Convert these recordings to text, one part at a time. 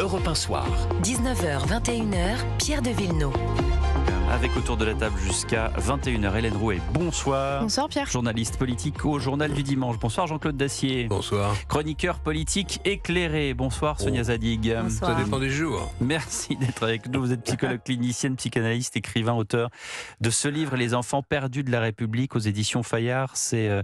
Europe 1 Soir. 19h, 21h, Pierre de Villeneuve. Avec autour de la table jusqu'à 21h, Hélène Rouet. Bonsoir. Bonsoir Pierre. Journaliste politique au Journal du Dimanche. Bonsoir Jean-Claude Dacier. Bonsoir. Chroniqueur politique éclairé. Bonsoir Sonia Zadig. Bonsoir. Ça dépend des jours. Merci d'être avec nous. Vous êtes psychologue clinicienne, psychanalyste, écrivain, auteur de ce livre Les enfants perdus de la République aux éditions Fayard. C'est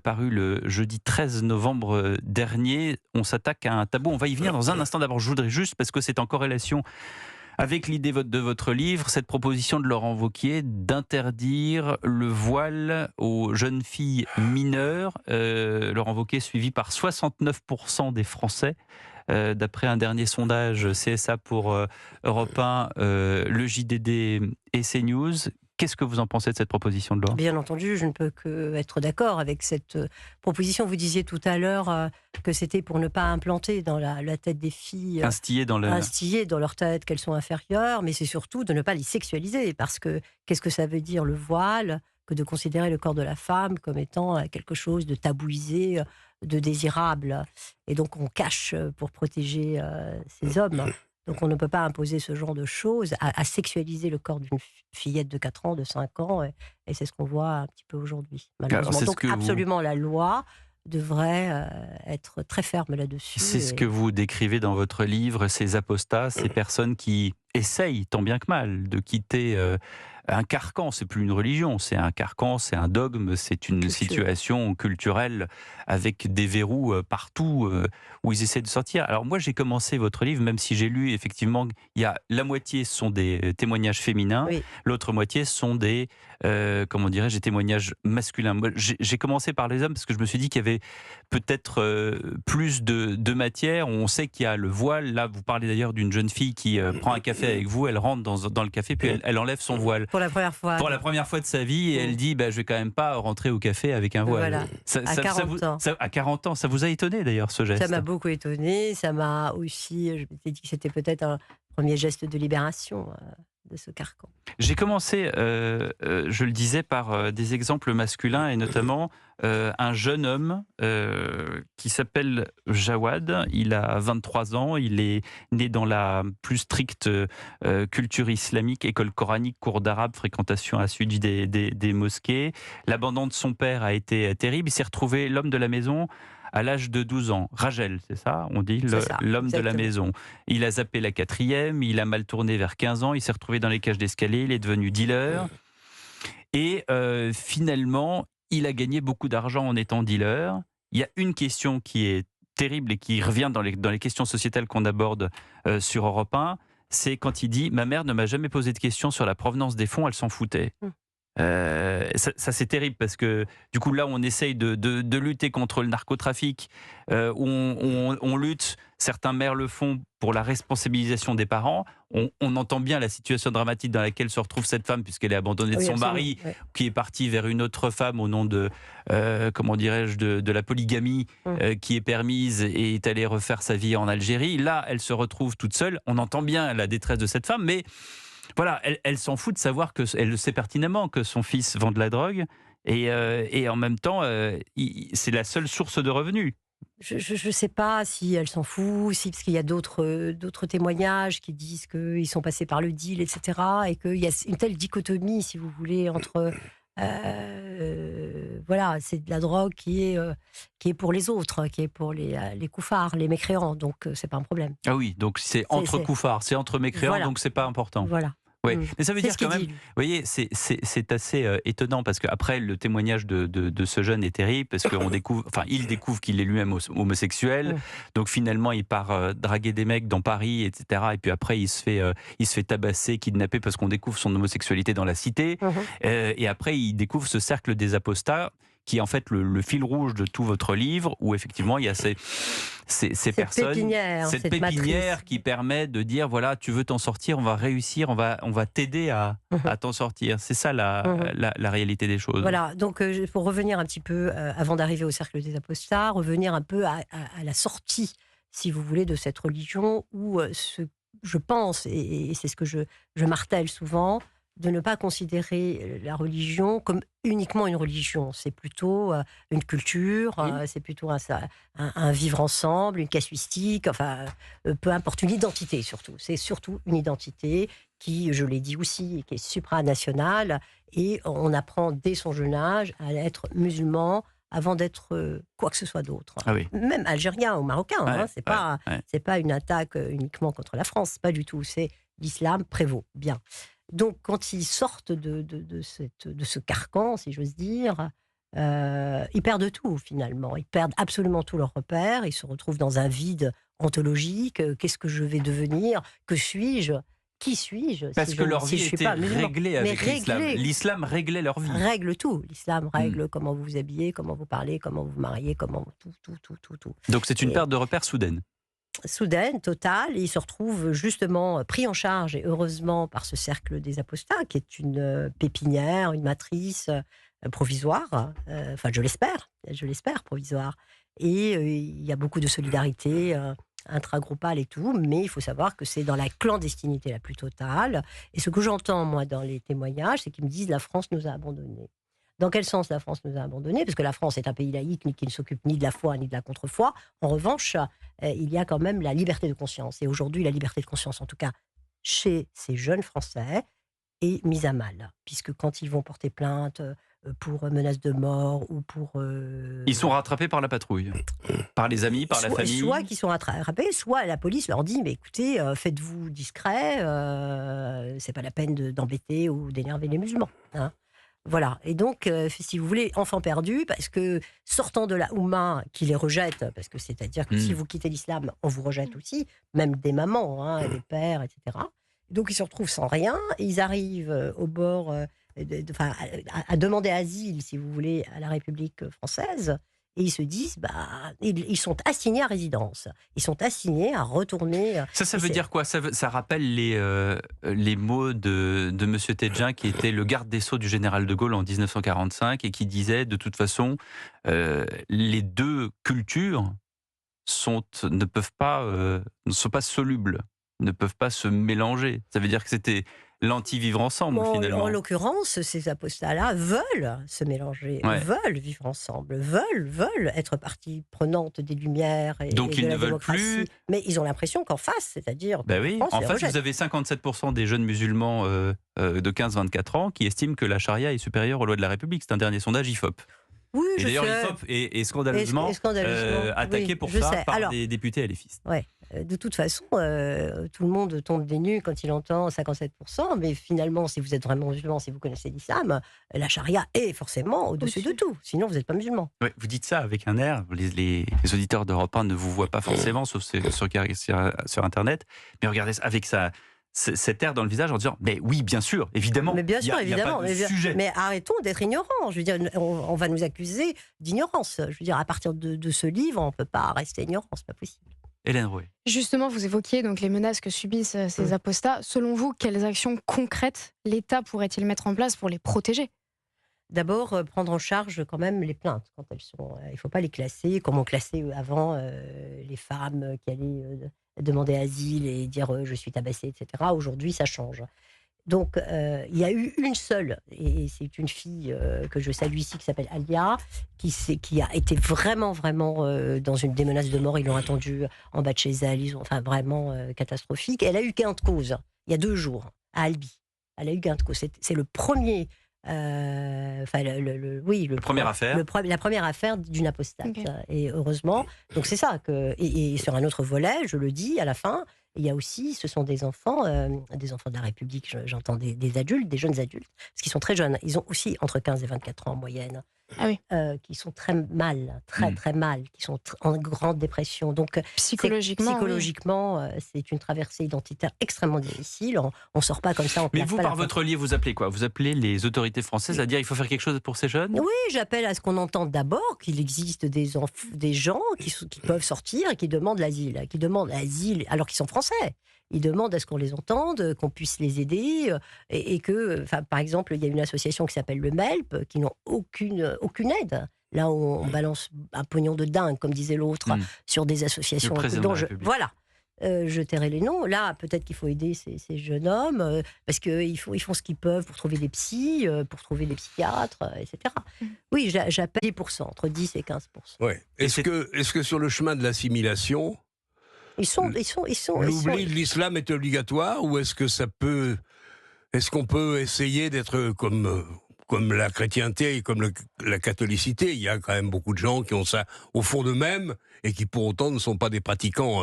paru le jeudi 13 novembre dernier. On s'attaque à un tabou. On va y venir dans un instant. D'abord, je voudrais juste, parce que c'est en corrélation avec l'idée de votre livre, cette proposition de Laurent Wauquiez d'interdire le voile aux jeunes filles mineures. Laurent Wauquiez suivi par 69% des Français. D'après un dernier sondage CSA pour Europe 1, le JDD et CNews. Qu'est-ce que vous en pensez de cette proposition de loi ? Bien entendu, je ne peux qu'être d'accord avec cette proposition. Vous disiez tout à l'heure que c'était pour ne pas implanter dans la tête des filles, instiller dans leur tête qu'elles sont inférieures, mais c'est surtout de ne pas les sexualiser. Parce que qu'est-ce que ça veut dire le voile que de considérer le corps de la femme comme étant quelque chose de tabouisé, de désirable. Et donc on cache pour protéger ces hommes. Donc on ne peut pas imposer ce genre de choses, à sexualiser le corps d'une fillette de 4 ans, de 5 ans, et c'est ce qu'on voit un petit peu aujourd'hui, malheureusement. Donc absolument, la loi devrait être très ferme là-dessus. C'est ce que vous décrivez dans votre livre, ces apostats, ces personnes qui essayent, tant bien que mal, de quitter un carcan. C'est plus une religion, c'est un carcan, c'est un dogme, c'est une situation culturelle avec des verrous partout où ils essaient de sortir. Alors moi, j'ai commencé votre livre, même si j'ai lu, effectivement, il y a la moitié sont des témoignages féminins, oui. L'autre moitié sont des, des témoignages masculins. Moi, j'ai commencé par les hommes parce que je me suis dit qu'il y avait peut-être plus de matière. On sait qu'il y a le voile. Là, vous parlez d'ailleurs d'une jeune fille qui prend un café avec vous, elle rentre dans le café, puis elle enlève son voile. Pour la première fois. Pour la première fois de sa vie, et elle dit je vais quand même pas rentrer au café avec un voile. Voilà. À 40 ans. À 40 ans, ça vous a étonné d'ailleurs ce geste ? Ça m'a beaucoup étonné, ça m'a aussi, je m'étais dit que c'était peut-être un premier geste de libération de ce carcan. J'ai commencé, je le disais, par des exemples masculins et notamment un jeune homme qui s'appelle Jawad. Il a 23 ans, il est né dans la plus stricte culture islamique, école coranique, cours d'arabe, fréquentation assidue des mosquées. L'abandon de son père a été terrible. Il s'est retrouvé l'homme de la maison à l'âge de 12 ans. Rajel, c'est ça ? On dit l'homme de la maison. Il a zappé la 4e, il a mal tourné vers 15 ans, il s'est retrouvé dans les cages d'escalier, il est devenu dealer. Et finalement, il a gagné beaucoup d'argent en étant dealer. Il y a une question qui est terrible et qui revient dans les questions sociétales qu'on aborde sur Europe 1, c'est quand il dit « Ma mère ne m'a jamais posé de questions sur la provenance des fonds, elle s'en foutait ». Ça c'est terrible parce que du coup là on essaye de lutter contre le narcotrafic, on lutte, certains maires le font pour la responsabilisation des parents, on entend bien la situation dramatique dans laquelle se retrouve cette femme puisqu'elle est abandonnée de son mari, qui est parti vers une autre femme au nom de de la polygamie qui est permise et est allée refaire sa vie en Algérie. Là elle se retrouve toute seule, on entend bien la détresse de cette femme, mais voilà, elle s'en fout de savoir elle le sait pertinemment que son fils vend de la drogue et en même temps, c'est la seule source de revenus. Je ne sais pas si elle s'en fout, parce qu'il y a d'autres témoignages qui disent qu'ils sont passés par le deal, etc. Et qu'il y a une telle dichotomie, si vous voulez, entre... c'est de la drogue qui est pour les autres, qui est pour les koufars, les mécréants, donc c'est pas un problème. Ah oui, donc c'est entre koufars, c'est entre mécréants, donc c'est pas important. Voilà. Oui, mais ça veut dire quand même, vous voyez, c'est assez étonnant parce qu'après le témoignage de ce jeune est terrible parce qu'il découvre qu'il est lui-même homosexuel, donc finalement il part draguer des mecs dans Paris, etc. Et puis après il se fait tabasser, kidnapper parce qu'on découvre son homosexualité dans la cité. Et après il découvre ce cercle des apostats qui est en fait le fil rouge de tout votre livre, où effectivement il y a ces personnes, cette pépinière qui permet de dire voilà, tu veux t'en sortir, on va réussir, on va t'aider à t'en sortir. C'est ça la réalité des choses. Voilà, donc pour revenir un petit peu, avant d'arriver au cercle des apostats, revenir un peu à la sortie, si vous voulez, de cette religion où je pense, et c'est ce que je martèle souvent, de ne pas considérer la religion comme uniquement une religion. C'est plutôt une culture, c'est plutôt un vivre ensemble, une casuistique, enfin, peu importe, une identité surtout. C'est surtout une identité qui, je l'ai dit aussi, qui est supranationale, et on apprend dès son jeune âge à être musulman avant d'être quoi que ce soit d'autre. Ah oui. Même algérien ou marocain, Ouais, c'est pas une attaque uniquement contre la France, pas du tout. C'est l'islam prévaut, bien. Donc, quand ils sortent de ce carcan, si j'ose dire, ils perdent tout, finalement. Ils perdent absolument tous leurs repères. Ils se retrouvent dans un vide ontologique. Qu'est-ce que je vais devenir? Que suis-je? Qui suis-je? Parce que leur vie était réglée avec l'islam. L'islam réglait leur vie. Règle tout. L'islam règle comment vous vous habillez, comment vous parlez, comment vous vous mariez, comment tout. Donc, c'est une perte de repères soudaine. Soudaine, totale, et ils se retrouvent justement pris en charge, et heureusement par ce cercle des apostats, qui est une pépinière, une matrice provisoire, enfin je l'espère, provisoire. Et il y a beaucoup de solidarité intragroupale et tout, mais il faut savoir que c'est dans la clandestinité la plus totale. Et ce que j'entends, moi, dans les témoignages, c'est qu'ils me disent « la France nous a abandonnés ». Dans quel sens la France nous a abandonnés? Parce que la France est un pays laïque qui ne s'occupe ni de la foi ni de la contre-foi. En revanche, il y a quand même la liberté de conscience. Et aujourd'hui, la liberté de conscience, en tout cas chez ces jeunes Français, est mise à mal. Puisque quand ils vont porter plainte pour menace de mort ou pour... Ils sont rattrapés par la patrouille, par les amis, par la famille. Soit qu'ils sont rattrapés, soit la police leur dit « mais écoutez, faites-vous discret, c'est pas la peine d'embêter ou d'énerver les musulmans. Hein ». Voilà, et donc, si vous voulez, enfants perdus, parce que sortant de la Oumma qui les rejette, parce que c'est-à-dire que si vous quittez l'islam, on vous rejette aussi, même des mamans, hein, des pères, etc. Donc ils se retrouvent sans rien, et ils arrivent au bord, à demander asile, si vous voulez, à la République française, et ils se disent, ils sont assignés à résidence, ils sont assignés à retourner. Ça veut dire quoi? Ça rappelle les mots de M. Tedjan, qui était le garde des Sceaux du général de Gaulle en 1945, et qui disait, de toute façon, les deux cultures ne sont pas solubles, ne peuvent pas se mélanger. Ça veut dire que c'était l'anti-vivre ensemble, finalement. En l'occurrence, ces apostats-là veulent se mélanger, veulent vivre ensemble, veulent être partie prenante des Lumières et donc et ils de ne la veulent démocratie. plus. Mais ils ont l'impression qu'en face, c'est-à-dire En face, vous avez 57% des jeunes musulmans de 15-24 ans qui estiment que la charia est supérieure aux lois de la République. C'est un dernier sondage IFOP. Oui, et d'ailleurs, l'IFOP est scandaleusement attaqué pour ça par des députés LFistes. Ouais. De toute façon, tout le monde tombe des nues quand il entend 57%, mais finalement, si vous êtes vraiment musulman, si vous connaissez l'islam, la charia est forcément au-dessus de tout. Sinon, vous n'êtes pas musulman. Ouais, vous dites ça avec un air. Les auditeurs d'Europe 1 ne vous voient pas forcément, sauf sur Internet. Mais regardez avec cet air dans le visage en disant mais oui, bien sûr, évidemment. Mais bien sûr, il y a pas de sujet. Mais arrêtons d'être ignorants. Je veux dire, on va nous accuser d'ignorance. Je veux dire, à partir de ce livre, on ne peut pas rester ignorant, c'est pas possible. Hélène Rouet. Justement, vous évoquiez donc les menaces que subissent ces apostats. Selon vous, quelles actions concrètes l'État pourrait-il mettre en place pour les protéger? D'abord, prendre en charge quand même les plaintes quand elles sont. Il ne faut pas les classer comme on classait avant les femmes qui allaient demander asile et dire je suis tabassée, etc. Aujourd'hui, ça change. Donc, il y a eu une seule, et c'est une fille que je salue ici, qui s'appelle Alia, qui a été vraiment dans des menaces de mort. Ils l'ont attendue en bas de chez elle, vraiment catastrophique. Elle a eu gain de cause, il y a 2 jours, à Albi. Elle a eu gain de cause. C'est le premier... la première affaire d'une apostate. Okay. Et heureusement, donc c'est ça et sur un autre volet, je le dis à la fin, il y a aussi, ce sont des enfants de la République, j'entends des adultes, des jeunes adultes, parce qu'ils sont très jeunes, ils ont aussi entre 15 et 24 ans en moyenne. Qui sont très mal, très mal, qui sont en grande dépression. Donc, psychologiquement, c'est une traversée identitaire extrêmement difficile. On ne sort pas comme ça. Mais vous, par votre livre, vous appelez quoi? Vous appelez les autorités françaises à dire il faut faire quelque chose pour ces jeunes? Oui, j'appelle à ce qu'on entende d'abord qu'il existe des gens qui peuvent sortir et qui demandent l'asile, alors qu'ils sont français. Ils demandent à ce qu'on les entende, qu'on puisse les aider, et que, par exemple, il y a une association qui s'appelle le MELP, qui n'ont aucune aide. Là où on balance un pognon de dingue, comme disait l'autre, sur des associations. Voilà. je tairai les noms. Là, peut-être qu'il faut aider ces jeunes hommes, parce qu'ils font ce qu'ils peuvent pour trouver des psys, pour trouver des psychiatres, etc. Oui, j'appelle 10%, entre 10 et 15%. Ouais. Est-ce que sur le chemin de l'assimilation, l'oubli de l'islam est obligatoire, ou est-ce qu'on peut essayer d'être comme la chrétienté et comme la catholicité? Il y a quand même beaucoup de gens qui ont ça au fond d'eux-mêmes et qui pour autant ne sont pas des pratiquants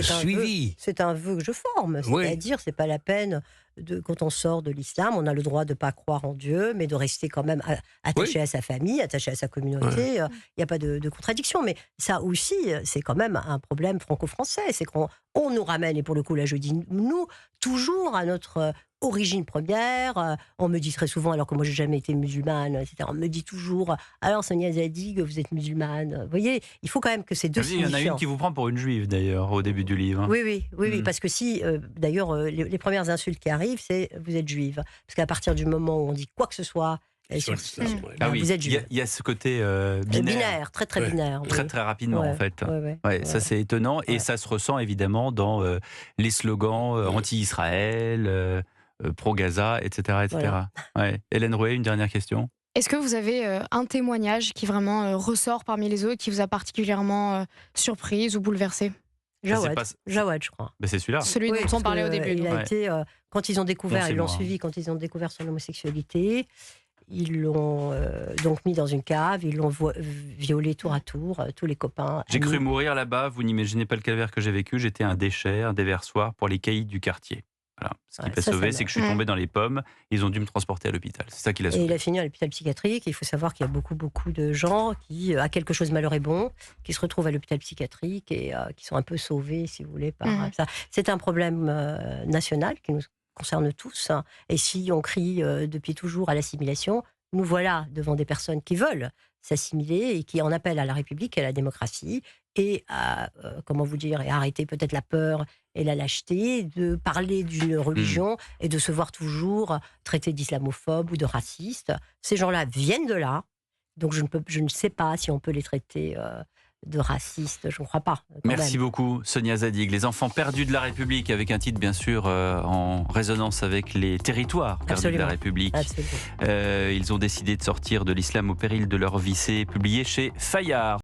suivis. C'est un vœu que je forme, c'est-à-dire c'est pas la peine quand on sort de l'islam, on a le droit de pas croire en Dieu, mais de rester quand même attaché à sa famille, attaché à sa communauté. Il n'y a pas de contradiction, mais ça aussi, c'est quand même un problème franco-français, c'est qu'on nous ramène, et pour le coup là je dis nous, toujours à notre origine première. On me dit très souvent, alors que moi j'ai jamais été musulmane, etc., on me dit toujours, alors Sonia Zadig, vous êtes musulmane. Vous voyez, il faut quand même que ces deux signifiants. Il y en a une qui vous prend pour une juive d'ailleurs au début du livre. Oui, parce que si, d'ailleurs, les premières insultes qui arrivent, c'est vous êtes juive. Parce qu'à partir du moment où on dit quoi que ce soit, vous êtes juive. Il y a ce côté binaire. Très binaire. Très rapidement en fait. Ça c'est étonnant et ça se ressent évidemment dans les slogans anti-Israël, pro-Gaza, etc. Voilà. Hélène Rouet, une dernière question. Est-ce que vous avez un témoignage qui vraiment ressort parmi les autres, qui vous a particulièrement surprise ou bouleversée? Jawad, je crois. C'est celui-là. Celui dont on parlait au début. Il a été, quand ils ont découvert, suivi, quand ils ont découvert son homosexualité, ils l'ont donc mis dans une cave, ils l'ont violé tour à tour, tous les copains. J'ai cru mourir là-bas, vous n'imaginez pas le calvaire que j'ai vécu, j'étais un déchet, un déversoir pour les caïds du quartier. Voilà. Ce qui m'a sauvé, c'est que je suis tombé dans les pommes. Ils ont dû me transporter à l'hôpital. C'est ça qui l'a sauvé. Et il a fini à l'hôpital psychiatrique. Il faut savoir qu'il y a beaucoup de gens qui, à quelque chose malheur et bon, qui se retrouvent à l'hôpital psychiatrique et qui sont un peu sauvés, si vous voulez, par ça. C'est un problème national qui nous concerne tous. Et si on crie depuis toujours à l'assimilation, nous voilà devant des personnes qui veulent s'assimiler et qui en appellent à la République et à la démocratie et à, et arrêter peut-être la peur et la lâcheté de parler d'une religion et de se voir toujours traité d'islamophobe ou de raciste. Ces gens-là viennent de là, donc je ne sais pas si on peut les traiter de racistes, je ne crois pas. Merci beaucoup Sonia Zadig. Les enfants perdus de la République, avec un titre bien sûr en résonance avec les territoires perdus de la République. Ils ont décidé de sortir de l'islam au péril de leur vie. C'est publié chez Fayard.